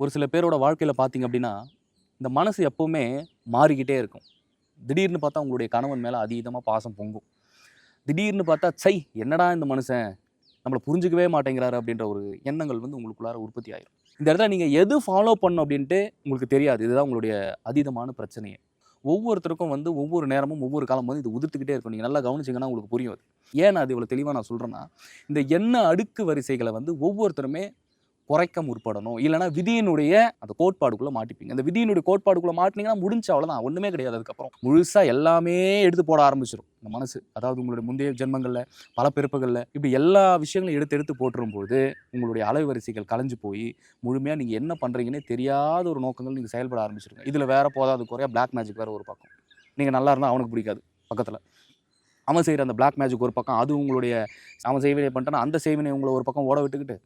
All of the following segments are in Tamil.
ஒரு சில பேரோட வாழ்க்கையில பார்த்தீங்க அப்படின்னா, இந்த மனசு எப்பவுமே மாறிக்கிட்டே இருக்கும். திடீர்னு பார்த்தா உங்களுடைய கணவன் மேல அதீதமா பாசம் பொங்கும். திடீர்னு பார்த்தா, "ச்சை! என்னடா இந்த மனுஷன் நம்மள புரிஞ்சுக்கவே மாட்டேங்கிறாரு." அப்படின்ற ஒரு எண்ணங்கள் வந்து உங்களுக்குள்ளார உற்பத்தி ஆயிரும். இந்த இடத்துல நீங்க எது ஃபாலோ பண்ணணும் அப்படின்ட்டு உங்களுக்கு தெரியாது. இதுதான் உங்களுடைய அதீதமான பிரச்சனையே. ஒவ்வொருத்தருக்கும் வந்து ஒவ்வொரு நேரமும், ஒவ்வொரு காலமும் வந்து இது உதிர்த்துக்கிட்டே இருக்கும். நீங்க நல்லா கவனிச்சீங்கன்னா உங்களுக்கு புரியும் அது. ஏன் நான் அது இவ்வளோ தெளிவா நான் சொல்றேன்னா, இந்த எண்ண அடுக்கு வரிசைகள வந்து ஒவ்வொருத்தருமே குறைக்க முற்படணும். இல்லன்னா விதியினுடைய அந்த கோட்பாடுக்குள்ள மாட்டிப்பீங்க. அந்த விதியினுடைய கோட்பாடுக்குள்ள மாட்டுனீங்கன்னா முடிஞ்சுச்சு அவ்வளோதான். ஒண்ணுமே கிடையாது அதுக்கப்புறம். முழுசா எல்லாமே எடுத்து போட ஆரம்பிச்சுரும் இந்த மனசு. அதாவது உங்களுடைய முந்தைய ஜென்மங்கள்ல, பல பிறப்புகள்ல இப்படி எல்லா விஷயங்களையும் எடுத்து எடுத்து போட்டுரும்போது, உங்களுடைய அலைவரிசைகள் கலைஞ்சு போய், முழுமையா நீங்க என்ன பண்றீங்கன்னே தெரியாத ஒரு நோக்கங்கள் நீங்க செயல்பட ஆரம்பிச்சுருங்க. இதுல வேற போதாது குறையா பிளாக் மேஜிக் வேற ஒரு பக்கம். நீங்க நல்லா இருந்தா அவனுக்கு பிடிக்காது பக்கத்துல. அவன் செய்ற அந்த பிளாக் மேஜிக் ஒரு பக்கம். அது உங்களுடைய அவன் செய்வினை பண்ணிட்டான்னா, அந்த செய்வினை உங்கள ஒரு பக்கம் ஓட விட்டுக்கிட்டு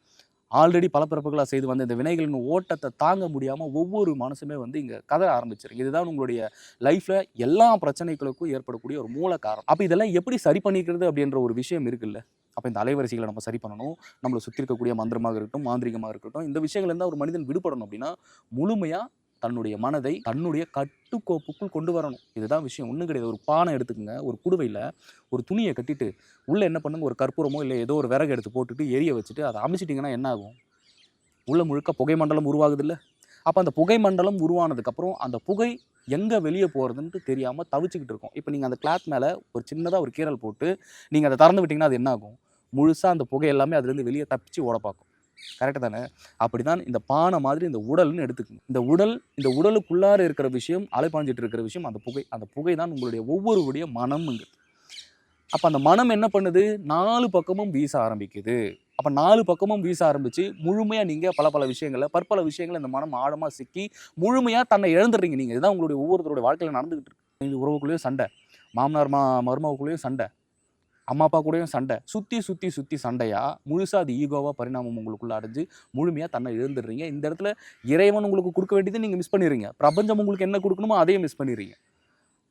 ஆல்ரெடி பல பிறப்புகளா செய்து வந்த இந்த வினைகளின் ஓட்டத்த தாங்க முடியாம ஒவ்வொரு மனுஷனுமே வந்து இங்க கதற ஆரம்பிச்சிருக்கு. இதுதான் உங்களுடைய லைஃப்ல எல்லா பிரச்சனைகளுக்கும் ஏற்படக்கூடிய ஒரு மூல காரணம். அப்ப இதெல்லாம் எப்படி சரி பண்ணிக்கிறது அப்படின்ற ஒரு விஷயம் இருக்குல்ல. அப்ப இந்த அலைவரிசைகளை நம்ம சரி பண்ணணும். நம்மள சுத்தி இருக்கக்கூடிய மந்திரமாக இருக்கட்டும், மாந்திரீகமா இருக்கட்டும், இந்த விஷயங்கள்ல இருந்தா ஒரு மனிதன் விடுபடணும் அப்படின்னா, முழுமையா தன்னுடைய மனதை தன்னுடைய கட்டுக்கோப்புக்குள் கொண்டு வரணும். இதுதான் விஷயம். ஒண்ணும் கிடையாது. ஒரு பானை எடுத்துக்கங்க. ஒரு குடுவையில ஒரு துணிய கட்டிட்டு, உள்ள என்ன பண்ணுங்க, ஒரு கற்பூரமோ இல்ல ஏதோ ஒரு விறகு எடுத்து போட்டுட்டு எரிய வச்சுட்டு அத அமிச்சிட்டீங்கன்னா என்ன ஆகும்? உள்ள முழுக்க புகை மண்டலம் உருவாகுதுல்ல. அப்ப அந்த புகை மண்டலம் உருவானதுக்கப்புறம், அந்த புகை எங்க வெளிய போறதுன்ட்டு தெரியாம தவிச்சுக்கிட்டு இருக்கும். இப்ப நீங்க அந்த கிளாத் மேல ஒரு சின்னதா ஒரு கீறல் போட்டு, நீங்க அத திறந்து விட்டீங்கன்னா, அது என்ன ஆகும்? முழுசா அந்த புகை எல்லாமே அதுலேருந்து வெளிய தப்பிச்சு ஓட பார்க்கும். கரெக்ட்டு தானே? அப்படிதான் இந்த பானை மாதிரி இந்த உடல்ன்னு எடுத்துக்கங்க. இந்த உடலுக்குள்ளார இருக்கிற விஷயம், அலைபாஞ்சிட்டு இருக்கிற விஷயம் அந்த புகை. அந்த புகை தான் உங்களுடைய ஒவ்வொருவருடைய மனம்ங்கிறது. அப்ப அந்த மனம் என்ன பண்ணுது? 4 பக்கமும் வீச ஆரம்பிக்குது. அப்ப 4 பக்கமும் வீச ஆரம்பிச்சு, முழுமையா நீங்க பல விஷயங்கள்ல, பற்பல விஷயங்கள்ல இந்த மனம் ஆழமா சிக்கி, முழுமையா தன்னை இழந்துடுறீங்க நீங்க. இதுதான் உங்களுடைய ஒவ்வொருத்தருடைய வாழ்க்கையில நடந்துகிட்டு இருக்கு. இந்த உறவுக்குள்ளேயும் சண்டை. மாமனார் மருமகக்குள்ளேயும் சண்டை. அம்மா, அப்பா கூடயும் சண்டை. சுத்தி சண்டையா, முழுசா அது ஈகோவா பரிணாமம் உங்களுக்குள்ள அடைஞ்சு, முழுமையா தன்னை இழந்துடுறீங்க. இந்த இடத்துல இறைவன் உங்களுக்கு குடுக்க வேண்டியத நீங்க மிஸ் பண்ணிடுறீங்க. பிரபஞ்சம் உங்களுக்கு என்ன குடுக்கணுமோ அதையும் மிஸ் பண்ணிடுறீங்க.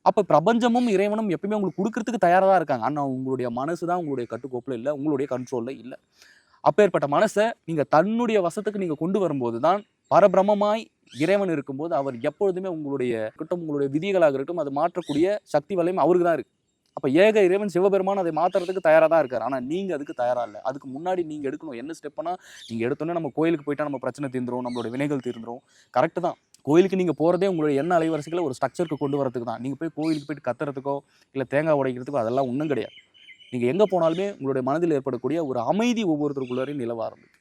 அப்ப பிரபஞ்சமும், இறைவனும் எப்பவுமே உங்களுக்கு குடுக்குறதுக்கு தயாரா தான் இருக்காங்க. ஆனா உங்களுடைய மனசு தான் உங்களுடைய கட்டுக்கோப்புல இல்ல. உங்களுடைய கண்ட்ரோல்ல இல்ல. அப்பேற்பட்ட மனச நீங்க தன்னுடைய வசத்துக்கு நீங்க கொண்டு வரும்போது தான், பரபிரம்மமாய் இறைவன் இருக்கும்போது, அவர் எப்பொழுதுமே உங்களுடைய இருக்கட்டும், உங்களுடைய விதிகளாக இருக்கட்டும், அது மாற்றக்கூடிய சக்தி வல்லமை அவருக்கு தான் இருக்கு. அப்ப ஏக இறைவன் சிவபெருமான் அதை மாத்துறதுக்கு தயாரா தான் இருக்காரு. ஆனா நீங்க அதுக்கு தயாரா இல்ல. அதுக்கு முன்னாடி நீங்க எடுக்கணும். என்ன ஸ்டெப்னா, நீங்க எடுத்தோனே நம்ம கோயிலுக்கு போயிட்டா நம்ம பிரச்சனை தீர்ந்துரும். நம்மளோட வினைகள் தீர்ந்துரும். கரெக்ட் தான். கோயிலுக்கு நீங்க போறதே உங்களுடைய எண்ண அலைவரிசைகள ஒரு ஸ்ட்ரக்சர்க்கு கொண்டு வரதுக்கு தான். நீங்க போய் கோயிலுக்கு போயிட்டு கத்துறதுக்கோ, இல்ல தேங்காய் உடைக்கிறதுக்கோ அதெல்லாம் ஒண்ணும் கிடையாது. நீங்க எங்க போனாலுமே உங்களுடைய மனதில் ஏற்படக்கூடிய ஒரு அமைதி ஒவ்வொருத்தருக்குள்ளாரையும் நிலவ ஆரம்பிக்கும்.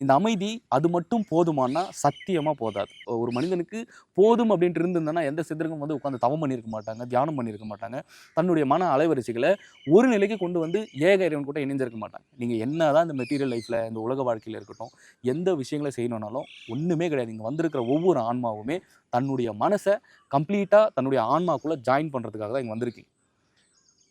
இந்த அமைதி அது மட்டும் போதுமானா சத்தியமா போதாது. ஒரு மனிதனுக்கு போதும் அப்படின்ட்டு இருந்திருந்தனா எந்த சித்தர்களும் வந்து உட்கார்ந்து தவம் பண்ணியிருக்க மாட்டாங்க, தியானம் பண்ணியிருக்க மாட்டாங்க. தன்னுடைய மன அலைவரிசைகள ஒரு நிலைக்கு கொண்டு வந்து ஏக இறைவன் கூட இணைஞ்சிருக்க மாட்டாங்க. நீங்க என்னதான் இந்த மெட்டீரியல் லைஃப்ல, இந்த உலக வாழ்க்கையில இருக்கட்டும், எந்த விஷயங்கள செய்யணும்னாலும் ஒண்ணுமே கிடையாது. இங்க வந்திருக்கிற ஒவ்வொரு ஆன்மாவுமே தன்னுடைய மனச கம்ப்ளீட்டா தன்னுடைய ஆன்மாக்குள்ள ஜாயின் பண்றதுக்காக தான் இங்க வந்திருக்கீங்க.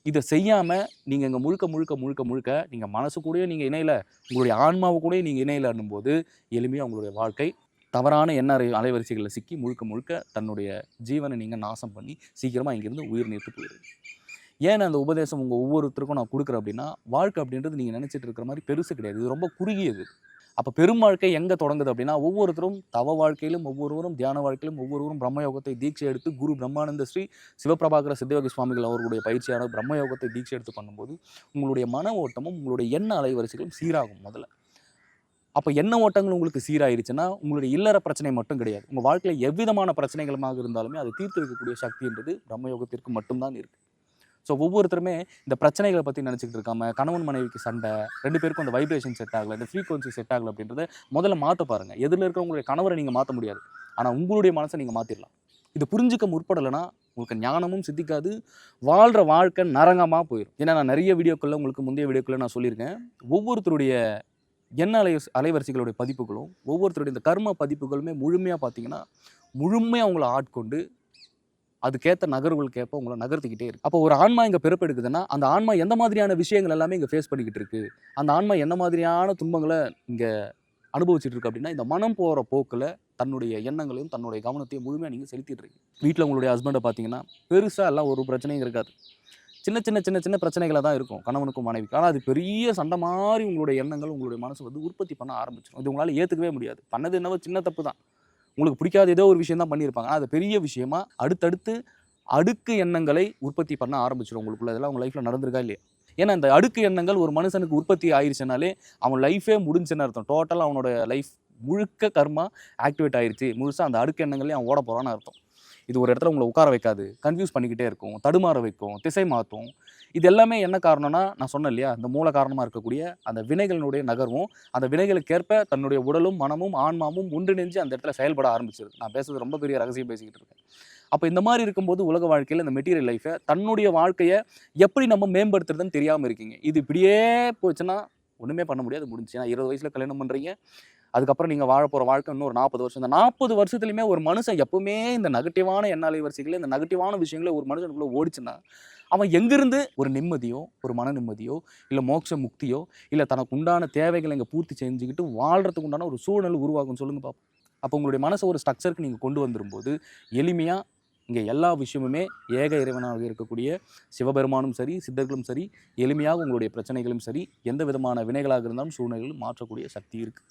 இத செய்யாம நீங்க இங்க முழுக்க நீங்க மனசு கூடயும் நீங்க இணையல, உங்களுடைய ஆன்மாவு கூடயும் நீங்க இணையலன்னும்போது, எளிமையா உங்களுடைய வாழ்க்கை தவறான எண்ண அலைவரிசைகள்ல சிக்கி முழுக்க தன்னுடைய ஜீவன நீங்க நாசம் பண்ணி, சீக்கிரமா இங்கிருந்து உயிர் நீத்து போயிருவீங்க. ஏன் அந்த உபதேசம் உங்க ஒவ்வொருத்தருக்கும் நான் குடுக்குறேன் அப்படின்னா, வாழ்க்கை அப்படின்றது நீங்க நினைச்சிட்டு இருக்கிற மாரி பெருசு கிடையாது. இது ரொம்ப குறுகியது. அப்ப பெரும் வாழ்க்கை எங்க தொடங்குது அப்படின்னா, ஒவ்வொருத்தரும் தவ வாழ்க்கையிலும், ஒவ்வொருவரும் தியான வாழ்க்கையிலும், ஒவ்வொருவரும் பிரம்மயோகத்தை தீட்சை எடுத்து குரு பிரம்மானந்த ஸ்ரீ சிவபிரபாகர சித்தயோகி சுவாமிகள் அவர்களுடைய பயிற்சியான பிரம்மயோகத்தை தீட்சை எடுத்து பண்ணும்போது, உங்களுடைய மன ஓட்டமும், உங்களுடைய எண்ண அலைவரிசைகளும் சீராகும் முதல்ல. அப்ப எண்ண ஓட்டங்கள் உங்களுக்கு சீராயிருச்சுன்னா, உங்களுடைய இல்லற பிரச்சனை மட்டும் கிடையாது. உங்க வாழ்க்கையில எவ்விதமான பிரச்சனைகளுமாக இருந்தாலுமே, அதை தீர்த்து வைக்கக்கூடிய சக்தின்றது பிரம்மயோகத்திற்கு மட்டும் தான் இருக்கு. ஸோ ஒவ்வொருத்தருமே இந்த பிரச்சனைகள பத்தி நினைச்சுக்கிட்டு இருக்காம, கணவன் மனைவிக்கு சண்டை, 2 பேருக்கும் அந்த வைப்ரேஷன் செட் ஆகல, இந்த ஃப்ரீக்வென்சி செட் ஆகல அப்படின்றத முதல்ல மாத்த பாருங்க. எதிர்ல இருக்கிறவங்களுடைய கணவர நீங்க மாத்த முடியாது. ஆனா உங்களுடைய மனச நீங்க மாத்திரலாம். இத புரிஞ்சுக்க முற்படலன்னா, உங்களுக்கு ஞானமும் சித்திக்காது. வாழ்ற வாழ்க்கை நரகமா போயிரும். ஏன்னா நான் நெறைய வீடியோக்கள்ல உங்களுக்கு முந்தைய வீடியோக்கள்ல நான் சொல்லியிருக்கேன். ஒவ்வொருத்தருடைய எண்ண அலைவரிசைகளுடைய பதிப்புகளும், ஒவ்வொருத்தருடைய இந்த கர்ம பதிப்புகளுமே முழுமையா பார்த்தீங்கன்னா, முழுமையா உங்கள ஆட்கொண்டு அதுக்கேத்த நகர்வுகளுக்கு ஏற்ப உங்கள நகர்த்திக்கிட்டே இருக்கு. அப்போ ஒரு ஆன்மா இங்க பிறப்பெடுக்குதுன்னா, அந்த ஆன்மா எந்த மாதிரியான விஷயங்கள் எல்லாமே இங்க ஃபேஸ் பண்ணிக்கிட்டு இருக்கு. அந்த ஆன்மா என்ன மாதிரியான துன்பங்கள இங்க அனுபவிச்சுட்டு இருக்கு அப்படின்னா, இந்த மனம் போற போக்குல தன்னுடைய எண்ணங்களையும், தன்னுடைய கவனத்தையும் முழுமையா நீங்க செலுத்திட்டு இருக்கீங்க. வீட்ல உங்களுடைய ஹஸ்பண்ட பார்த்தீங்கன்னா, பெருசா எல்லாம் ஒரு பிரச்சனையும் இருக்காது. சின்ன பிரச்சனைகளா தான் இருக்கும் கணவனுக்கும் மனைவிக்கும். ஆனா அது பெரிய சண்டை மாரி உங்களுடைய எண்ணங்கள், உங்களுடைய மனசு வந்து உற்பத்தி பண்ண ஆரம்பிச்சுரும். இது உங்களால ஏத்துக்கவே முடியாது. பண்ணது என்னவோ சின்ன தப்பு தான். உங்களுக்கு பிடிக்காத ஏதோ ஒரு விஷயம் தான் பண்ணியிருப்பாங்க. அது பெரிய விஷயமா அடுத்தடுத்து அடுக்கு எண்ணங்களை உற்பத்தி பண்ண ஆரம்பிச்சிடும் உங்களுக்குள்ள. இதெல்லாம் உங்க லைஃப்ல நடந்திருக்கா இல்லையா? ஏன்னா இந்த அடுக்கு எண்ணங்கள் ஒரு மனுஷனுக்கு உற்பத்தி ஆயிருச்சுனாலே அவன் லைஃபே முடிஞ்சுன்னு அர்த்தம். டோட்டலா அவனோட லைஃப் முழுக்க கர்மா ஆக்டிவேட் ஆயிருச்சு. முழுசா அந்த அடுக்கு எண்ணங்களே அவன் ஓட போறான்னு அர்த்தம். இது ஒரு இடத்துல உங்களை உட்கார வைக்காது, கன்ஃபியூஸ் பண்ணிக்கிட்டே இருக்கும், தடுமாற வைக்கும், திசை மாற்றும். இது எல்லாமே என்ன காரணம்னா, நான் சொன்னேன் இல்லையா, இந்த மூல காரணமாக இருக்கக்கூடிய அந்த வினைகளினுடைய நகர்வும், அந்த வினைகளுக்கேற்ப தன்னுடைய உடலும் மனமும் ஆன்மாவும் ஒன்றிணைஞ்சு அந்த இடத்துல செயல்பட ஆரம்பிச்சிருது. நான் பேசுறது ரொம்ப பெரிய ரகசியம் பேசிக்கிட்டு இருக்கேன். அப்போ இந்த மாதிரி இருக்கும்போது உலக வாழ்க்கையில் இந்த மெட்டீரியல் லைஃபை தன்னுடைய வாழ்க்கையை எப்படி நம்ம மேம்படுத்துறதுன்னு தெரியாமல் இருக்கீங்க. இது இப்படியே போச்சுன்னா ஒன்றுமே பண்ண முடியாது, முடிஞ்சு. ஏன்னா 20 வயசில் கல்யாணம் பண்ணுறீங்க, அதுக்கப்புறம் நீங்கள் வாழ போகிற வாழ்க்கை இன்னும் ஒரு 40 வருஷம். இந்த 40 வருஷத்துலையுமே ஒரு மனுஷன் எப்பவுமே இந்த நெகட்டிவான எண்ண அலைவரிசைகளை, இந்த நெகட்டிவான விஷயங்களை ஒரு மனுஷனுக்குள்ளே ஓடிச்சுன்னா அவன் எங்கிருந்து ஒரு நிம்மதியோ, ஒரு மன நிம்மதியோ, இல்லை மோட்ச முக்தியோ, இல்லை தனக்கு உண்டான தேவைகளை இங்கே பூர்த்தி செஞ்சுக்கிட்டு வாழ்கிறதுக்கு உண்டான ஒரு சூழ்நிலை உருவாகும் சொல்லுங்க பார்ப்போம். அப்போ உங்களுடைய மனசை ஒரு ஸ்ட்ரக்சருக்கு நீங்கள் கொண்டு வந்துரும்போது எளிமையாக இங்கே எல்லா விஷயமுமே ஏக இறைவனாக இருக்கக்கூடிய சிவபெருமானும் சரி, சித்தர்களும் சரி, எளிமையாக உங்களுடைய பிரச்சனைகளும் சரி, எந்த விதமான வினைகளாக இருந்தாலும் சூழ்நிலைகளும் மாற்றக்கூடிய சக்தி இருக்குது.